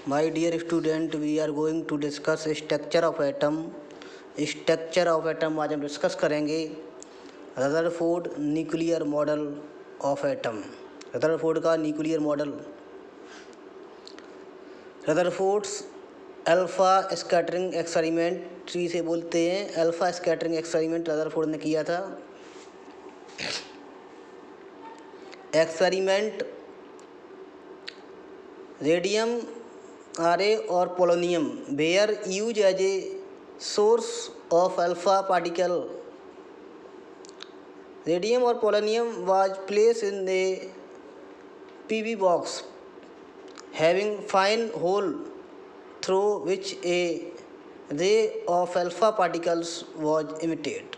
My dear student, we are going to discuss structure of atom. Structure of atom आज हम discuss करेंगे Rutherford nuclear model of atom. Rutherford का nuclear model, Rutherford's alpha scattering experiment से बोलते हैं। Alpha scattering experiment Rutherford ने किया था। Experiment radium R A polonium were use as a source of alpha particle. Radium और polonium was place in a PV box having fine hole through which a ray of alpha particles was emitted.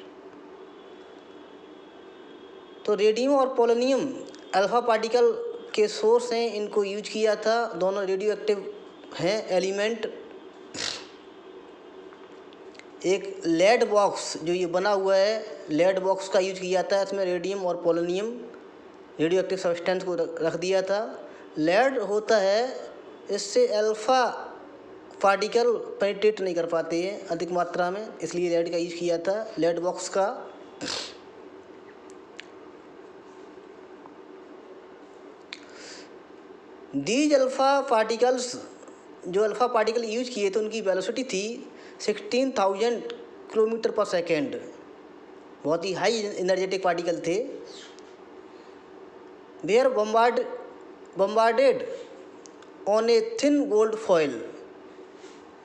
तो radium और polonium alpha particle के source हैं, इनको use किया था। दोनों radioactive हैं एलिमेंट। एक लेड बॉक्स जो ये बना हुआ है, लेड बॉक्स का यूज किया था। इसमें रेडियम और पोलोनियम रेडियो एक्टिव सब्सटेंस को रख दिया था। लेड होता है, इससे अल्फ़ा पार्टिकल पेनिट्रेट नहीं कर पाते हैं अधिक मात्रा में, इसलिए लेड का यूज किया था, लेड बॉक्स का। दीज अल्फ़ा पार्टिकल्स, जो अल्फ़ा पार्टिकल यूज किए थे उनकी वेलोसिटी थी 16,000 किलोमीटर पर सेकेंड। बहुत ही हाई एनर्जेटिक पार्टिकल थे। They are bombarded on a thin gold foil.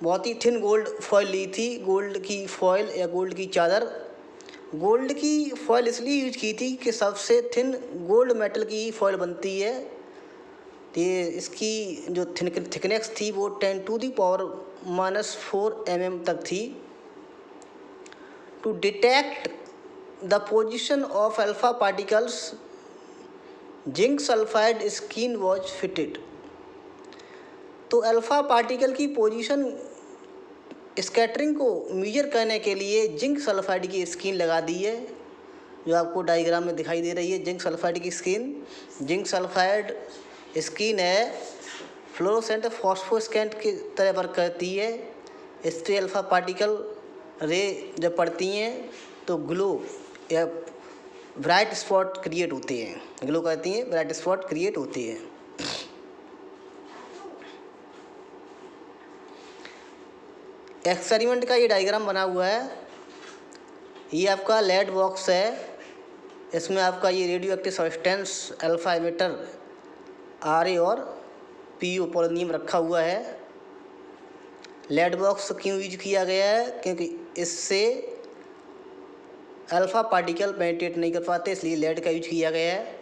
बहुत ही थिन गोल्ड फॉयल ली थी, गोल्ड की फॉयल या गोल्ड की चादर। गोल्ड की फॉयल इसलिए यूज की थी कि सबसे थिन गोल्ड मेटल की फॉयल बनती है। तो इसकी जो थिकनेस थी वो 10⁻⁻⁴ mm तक थी। To detect the position of alpha particles zinc sulphide screen was fitted. तो अल्फ़ा पार्टिकल की पोजीशन स्कैटरिंग को मेजर करने के लिए जिंक सल्फाइड की स्क्रीन लगा दी है, जो आपको डायग्राम में दिखाई दे रही है। जिंक सल्फाइड की स्क्रीन, जिंक सल्फाइड स्क्रीन है, फ्लोरोसेंट फॉस्फोस्कैंट की तरह वर्क करती है। इस पर अल्फ़ा पार्टिकल रे जब पड़ती हैं तो ग्लो या ब्राइट स्पॉट क्रिएट होते हैं, ग्लो करती हैं, ब्राइट स्पॉट क्रिएट होते हैं। एक्सपेरिमेंट का ये डायग्राम बना हुआ है। ये आपका लेड बॉक्स है, इसमें आपका ये radioactive substance alpha emitter RA और पीओ पोलोनियम रखा हुआ है। लेड बॉक्स क्यों यूज किया गया है? क्योंकि इससे अल्फ़ा पार्टिकल पेनिट्रेट नहीं कर पाते, इसलिए लेड का यूज किया गया है।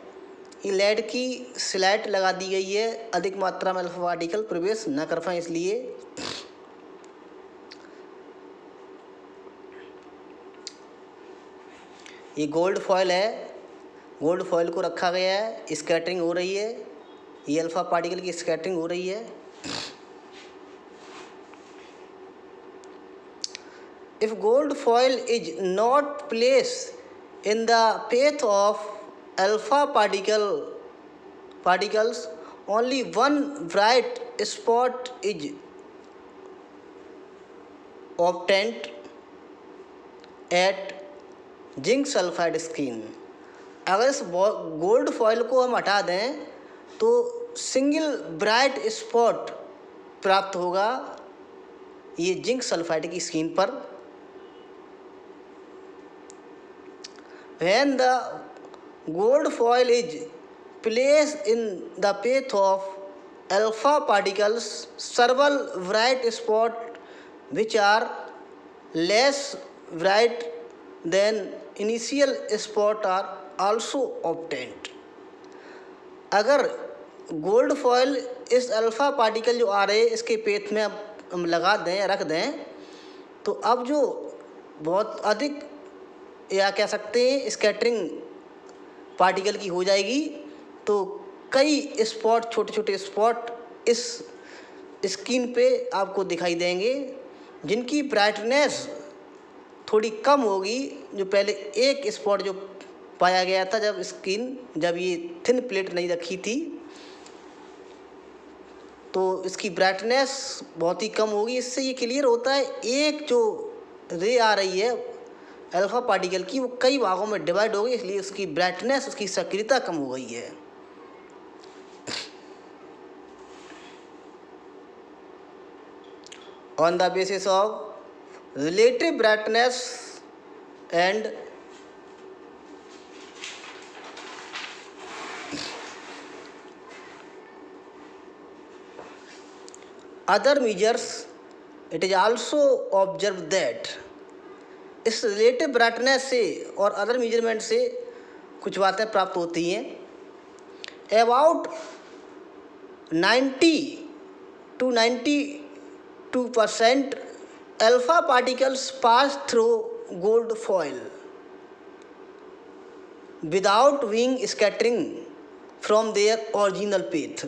ये लेड की स्लैट लगा दी गई है, अधिक मात्रा में अल्फ़ा पार्टिकल प्रवेश न कर पाएँ इसलिए। ये गोल्ड फॉयल है, गोल्ड फॉयल को रखा गया है, स्कैटरिंग हो रही है। ये अल्फ़ा पार्टिकल की स्कैटरिंग हो रही है। If gold foil is not place in the path of alpha particles, only one bright spot is obtained at zinc sulphide screen. अगर इस गोल्ड फॉयल को हम हटा दें तो सिंगल ब्राइट स्पॉट प्राप्त होगा ये जिंक सल्फाइड की स्क्रीन पर। When the gold foil is placed in the path of alpha particles, several bright spots which are less bright than initial spot are also obtained। अगर gold foil इस alpha particle जो आ रहे इसके पेट में हम लगा दें या रख दें तो अब जो बहुत अधिक या कह सकते हैं स्कैटरिंग पार्टिकल की हो जाएगी। तो कई स्पॉट, छोटे छोटे स्पॉट इस स्क्रीन पे आपको दिखाई देंगे, जिनकी ब्राइटनेस थोड़ी कम होगी। जो पहले एक स्पॉट जो पाया गया था जब ये थिन प्लेट नहीं रखी थी, तो इसकी ब्राइटनेस बहुत ही कम होगी। इससे ये क्लियर होता है एक जो रे आ रही है अल्फा पार्टिकल की वो कई भागों में डिवाइड हो गई, इसलिए उसकी ब्राइटनेस, उसकी सक्रियता कम हो गई है। On the basis of relative brightness and other measures, it is also observed that इस रिलेटिव ब्राइटनेस से और अदर मेजरमेंट से कुछ बातें प्राप्त होती हैं। About 90 to 92% alpha particles pass through gold foil without being scattering from their original faith.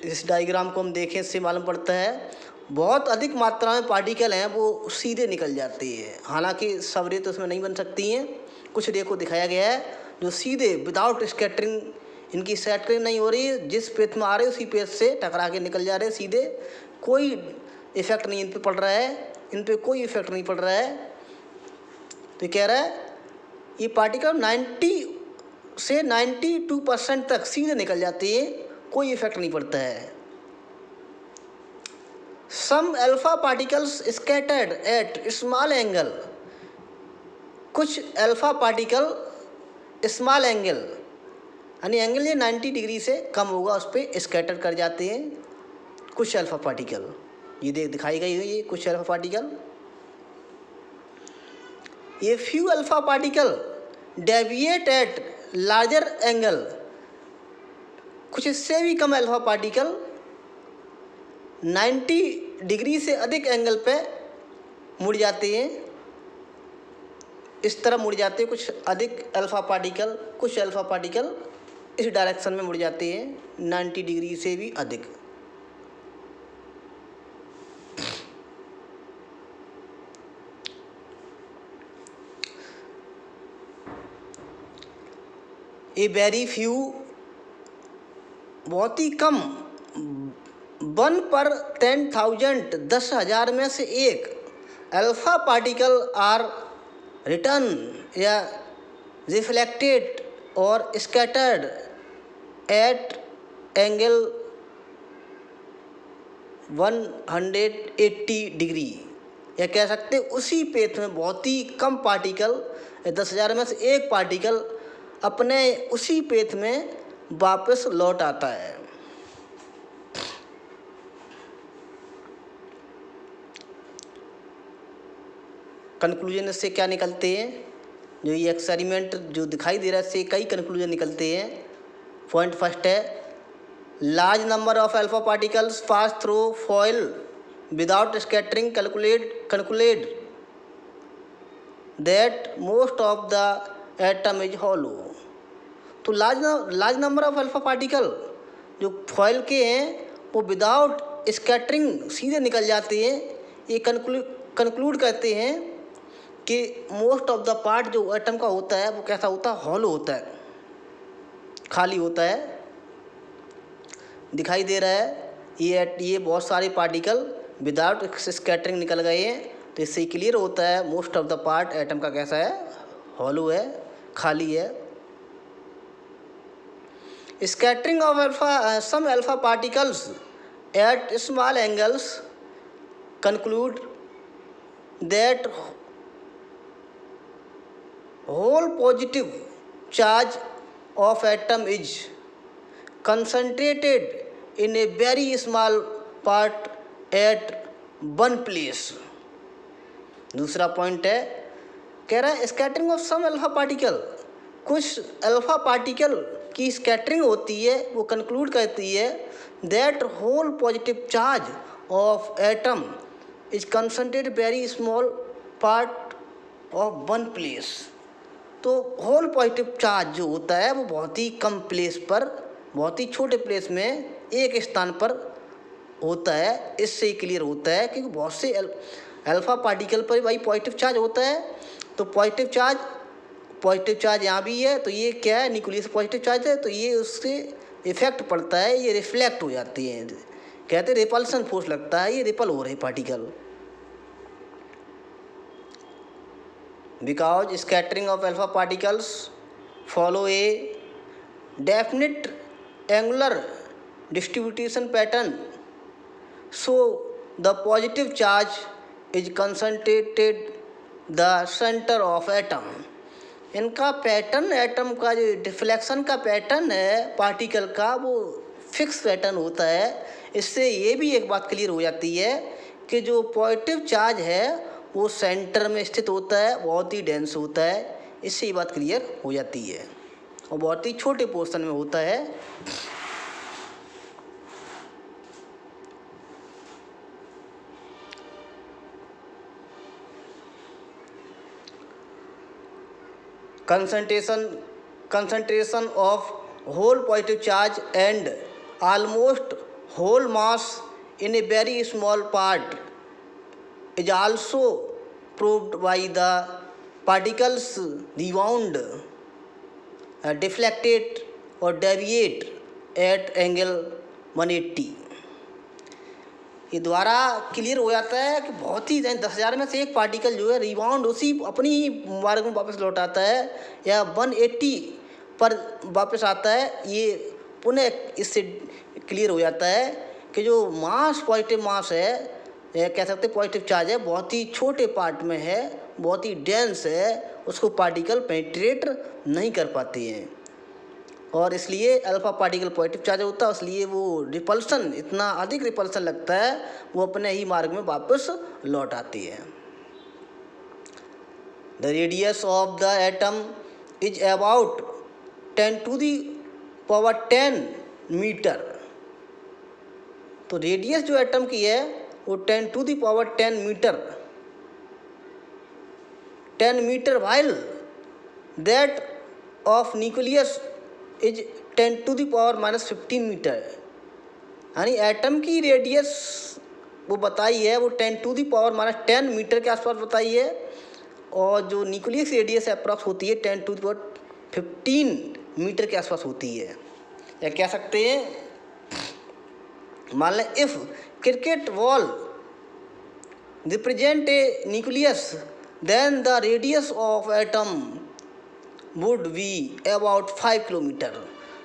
इस डायग्राम को हम देखें, इससे मालूम पड़ता है बहुत अधिक मात्रा में पार्टिकल हैं वो सीधे निकल जाते हैं। हालांकि सब रे तो उसमें नहीं बन सकती हैं, कुछ रे को दिखाया गया है जो सीधे विदाउट स्कैटरिंग, इनकी स्कैटरिंग नहीं हो रही है, जिस पेथ में आ रहे उसी पेथ से टकरा के निकल जा रहे हैं सीधे, कोई इफेक्ट नहीं इन पे पड़ रहा है, इन पे कोई इफेक्ट नहीं पड़ रहा है। तो कह रहा है ये पार्टिकल 90 से 92% तक सीधे निकल जाती है, कोई इफेक्ट नहीं पड़ता है। Some alpha particles scattered at small angle, कुछ अल्फा पार्टिकल स्मॉल एंगल यानी एंगल ये 90 डिग्री से कम होगा उस पर स्कैटर कर जाते हैं कुछ अल्फा पार्टिकल। ये दिखाई गई हुई ये कुछ अल्फा पार्टिकल। ये few alpha particle deviate at larger angle, कुछ इससे भी कम अल्फा पार्टिकल 90 डिग्री से अधिक एंगल पे मुड़ जाते हैं, इस तरह मुड़ जाते हैं कुछ अधिक अल्फा पार्टिकल, कुछ अल्फा पार्टिकल इस डायरेक्शन में मुड़ जाते हैं 90 डिग्री से भी अधिक। ए वेरी फ्यू, बहुत ही कम, 1 पर 10,000 10,000 में से एक अल्फा पार्टिकल आर रिटर्न या रिफ्लेक्टेड और स्कैटर्ड एट एंगल 180 डिग्री, या कह सकते उसी पेथ में बहुत ही कम पार्टिकल, 10,000 में से एक पार्टिकल अपने उसी पेथ में वापस लौट आता है। कंक्लूजन इससे क्या निकलते हैं, जो ये एक्सपेरिमेंट जो दिखाई दे रहा है इससे कई कंक्लूजन निकलते हैं। पॉइंट फर्स्ट है, large number of alpha particles pass through foil without scattering conclude that most of the atom is hollow. तो large number of alpha particle जो फॉयल के हैं वो विदाउट स्कैटरिंग सीधे निकल जाते हैं। ये कंक्लूड करते हैं कि मोस्ट ऑफ द पार्ट जो एटम का होता है वो कैसा होता है, हॉलो होता है, खाली होता है। दिखाई दे रहा है ये बहुत सारे पार्टिकल विदाउट स्कैटरिंग निकल गए हैं, तो इससे क्लियर होता है most of the part atom का कैसा है, हॉलो है, खाली है। Scattering of some alpha particles at small angles conclude that whole positive charge of atom is concentrated in a very small part at one place। दूसरा point है, कह रहा है scattering of some alpha particle, कुछ alpha particle की scattering होती है, वो कंक्लूड करती है that whole positive charge of atom is concentrated very small part of one place. तो होल पॉजिटिव चार्ज जो होता है वो बहुत ही कम प्लेस पर, बहुत ही छोटे प्लेस में एक स्थान पर होता है। इससे क्लियर होता है क्योंकि बहुत से अल्फा पार्टिकल पर भाई पॉजिटिव चार्ज होता है, तो पॉजिटिव चार्ज यहाँ भी है, तो ये क्या है, न्यूक्लियस पॉजिटिव चार्ज है, तो ये उससे इफेक्ट पड़ता है ये रिफ्लेक्ट हो जाती हैं, कहते हैं रिपल्सन फोर्स लगता है, ये रिपल हो रहे particle. Because scattering of alpha particles follow A definite angular distribution pattern, so the positive charge is concentrated the centre of atom. इनका पैटर्न, एटम का जो डिफ्लेक्शन का पैटर्न है पार्टिकल का, वो फिक्स पैटर्न होता है। इससे ये भी एक बात क्लियर हो जाती है कि जो पॉजिटिव चार्ज है वो सेंटर में स्थित होता है, बहुत ही डेंस होता है। इससे ये बात क्लियर हो जाती है और बहुत ही छोटे पोर्शन में होता है। concentration of whole positive charge and almost whole mass in a very small part is also proved by the particles rebound, deflected or deviate at angle 180। ये द्वारा क्लियर हो जाता है कि बहुत ही 10,000 में से एक पार्टिकल जो है रिबाउंड उसी अपनी ही मार्ग में वापस लौट आता है या 180 पर वापस आता है। ये पुनः इससे क्लियर हो जाता है कि जो मास, पॉजिटिव मास है, कह सकते पॉजिटिव चार्ज है, बहुत ही छोटे पार्ट में है, बहुत ही डेंस है, उसको पार्टिकल पेनिट्रेट नहीं कर पाते हैं और इसलिए अल्फा पार्टिकल पॉजिटिव चार्ज होता है, इसलिए वो रिपल्सन, इतना अधिक रिपल्सन लगता है, वो अपने ही मार्ग में वापस लौट आती है। The radius of the atom is about 10⁻10 metre. तो रेडियस जो एटम की है वो 10⁻10 metre, 10 metre, while that of nucleus is 10⁻−15 metre. यानी एटम की रेडियस वो बताई है वो 10⁻10 मीटर के आसपास बताई है और जो न्यूक्लियस रेडियस अप्रॉक्स होती है 10⁻15 मीटर के आसपास होती है। या कह सकते हैं, मान लें if cricket ball represent a nucleus then the radius of atom would be about 5 kilometre.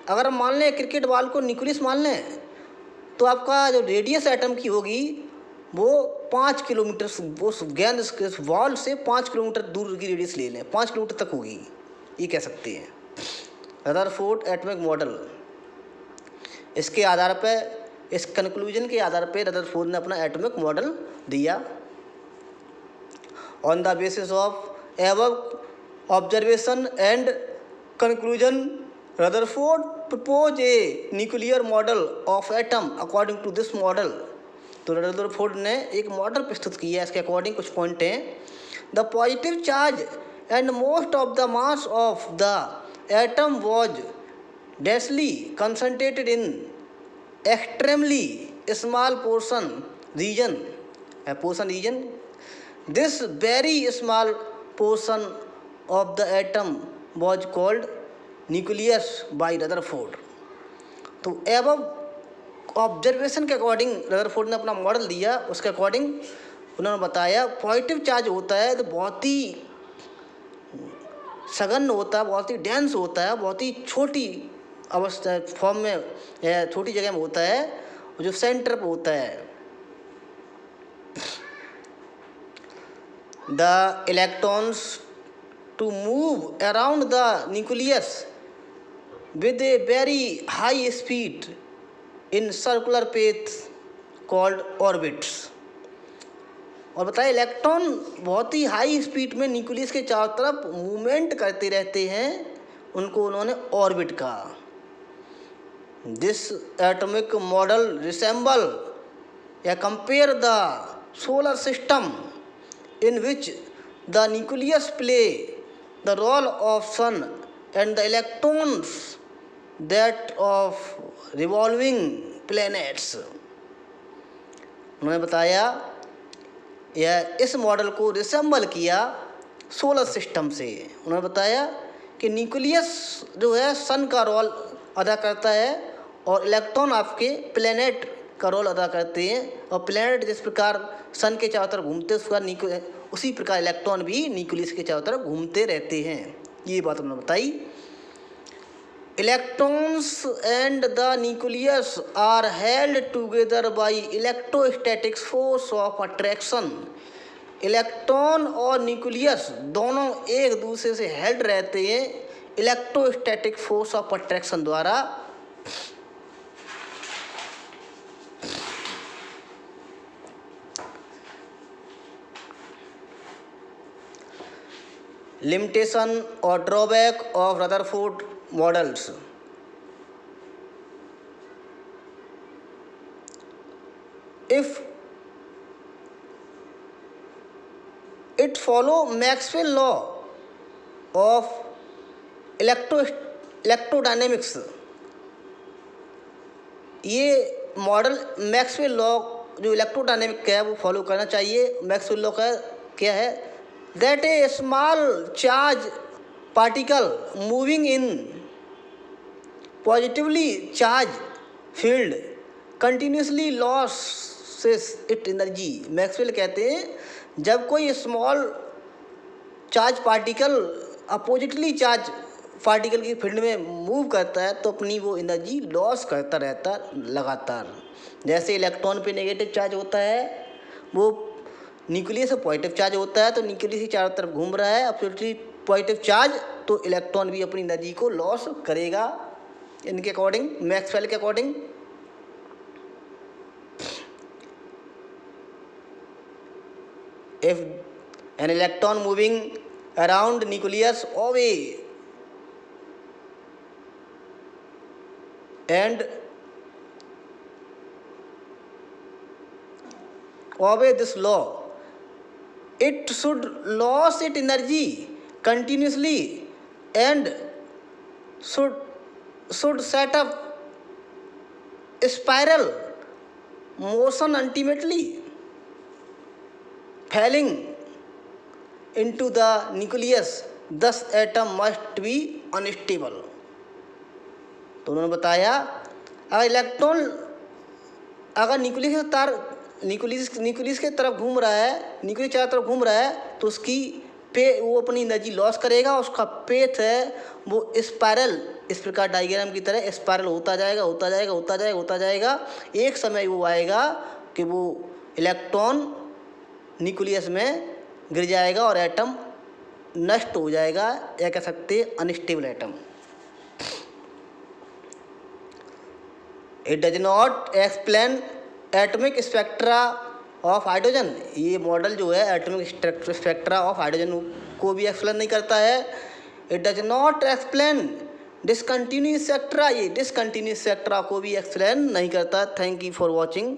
अगर हम मान लें क्रिकेट बॉल को न्यूक्लियस मान लें तो आपका जो रेडियस एटम की होगी वो 5 किलोमीटर, वो गेंद बॉल से 5 किलोमीटर दूर की रेडियस ले लें, 5 किलोमीटर तक होगी, ये कह सकते हैं। रदरफोर्ड एटॉमिक मॉडल, इसके आधार पर, इस कंक्लूजन के आधार पर रदरफोर्ड ने अपना एटॉमिक मॉडल दिया। On the basis of above observation and conclusion, Rutherford proposed a nuclear model of atom according to this model। तो रदरफोर्ड ने एक मॉडल प्रस्तुत किया, इसके अकॉर्डिंग कुछ पॉइंट हैं। The positive charge and most of the mass of the atom was densely concentrated in extremely small portion region. This very small portion of the atom was called nucleus by Rutherford। तो above observation के according Rutherford ने अपना model दिया, उसके according उन्होंने बताया positive charge होता है तो बहुत ही सघन होता है, बहुत ही डेंस होता है, बहुत ही छोटी अवस्था फॉर्म में, छोटी जगह में होता है, जो सेंटर पर होता है। The electrons to move around the nucleus with a very high speed in circular path called orbits। और बताए इलेक्ट्रॉन बहुत ही हाई स्पीड में न्यूक्लियस के चारों तरफ मूवमेंट करते रहते हैं, उनको उन्होंने ऑर्बिट कहा। दिस एटॉमिक मॉडल रिसेंबल या compare the solar system in which the nucleus play the role of sun and the electrons that of revolving planets। उन्होंने बताया या इस मॉडल को रिसेंबल किया सोलर सिस्टम से। उन्होंने बताया कि न्यूक्लियस जो है सन का रोल अदा करता है और इलेक्ट्रॉन आपके प्लेनेट का रोल अदा करते हैं। और प्लेनेट जिस प्रकार सन के चारों तरफ घूमते हैं उसी प्रकार इलेक्ट्रॉन भी न्यूक्लियस के चारों तरफ घूमते रहते हैं। ये बात हमने बताई। Electrons and the nucleus are held together by electrostatic force of attraction. Electron और न्यूक्लियस दोनों एक दूसरे से हेल्ड रहते हैं इलेक्ट्रोस्टैटिक फोर्स ऑफ अट्रैक्शन द्वारा। लिमिटेशन और drawback of Rutherford models. If it follow Maxwell law of electrodynamics. ये मॉडल मैक्सवेल लॉ जो इलेक्ट्रोडायनेमिक का है वो फॉलो करना चाहिए। मैक्सवेल लॉ का क्या है? That A small charge particle moving in positively charge field continuously losses it energy. Maxwell कहते हैं जब कोई small charge particle oppositely charge particle की फील्ड में मूव करता है तो अपनी वो एनर्जी लॉस करता रहता लगातार। जैसे इलेक्ट्रॉन पे नेगेटिव चार्ज होता है, वो न्यूक्लियस से पॉजिटिव चार्ज होता है तो न्यूक्लियस की चारों तरफ घूम रहा है अपोजिटली पॉजिटिव चार्ज, तो इलेक्ट्रॉन भी अपनी एनर्जी को लॉस करेगा इनके अकॉर्डिंग, मैक्सवेल के according. If an electron moving around nucleus obey and obey this law, it should lose its energy continuously and should set up spiral motion, ultimately falling into the nucleus. Thus atom must be unstable. तो उन्होंने बताया अगर electron अगर nucleus के तरफ घूम रहा है, न्यूक्लियस चारों तरफ घूम रहा है तो उसकी वो अपनी एनर्जी लॉस करेगा। उसका पेथ है वो स्पायरल, इस प्रकार डायग्राम की तरह स्पायरल होता जाएगा होता जाएगा होता जाएगा होता जाएगा। एक समय वो आएगा कि वो इलेक्ट्रॉन न्यूक्लियस में गिर जाएगा और एटम नष्ट हो जाएगा, या कह सकते unstable atom. It does not explain atomic spectra of hydrogen. ये मॉडल जो है एटॉमिक स्पेक्ट्रा ऑफ हाइड्रोजन को भी एक्सप्लेन नहीं करता है। It does not explain discontinuous spectra, ये डिसकंटिन्यूस स्पेक्ट्रा को भी एक्सप्लेन नहीं करता। Thank you for watching.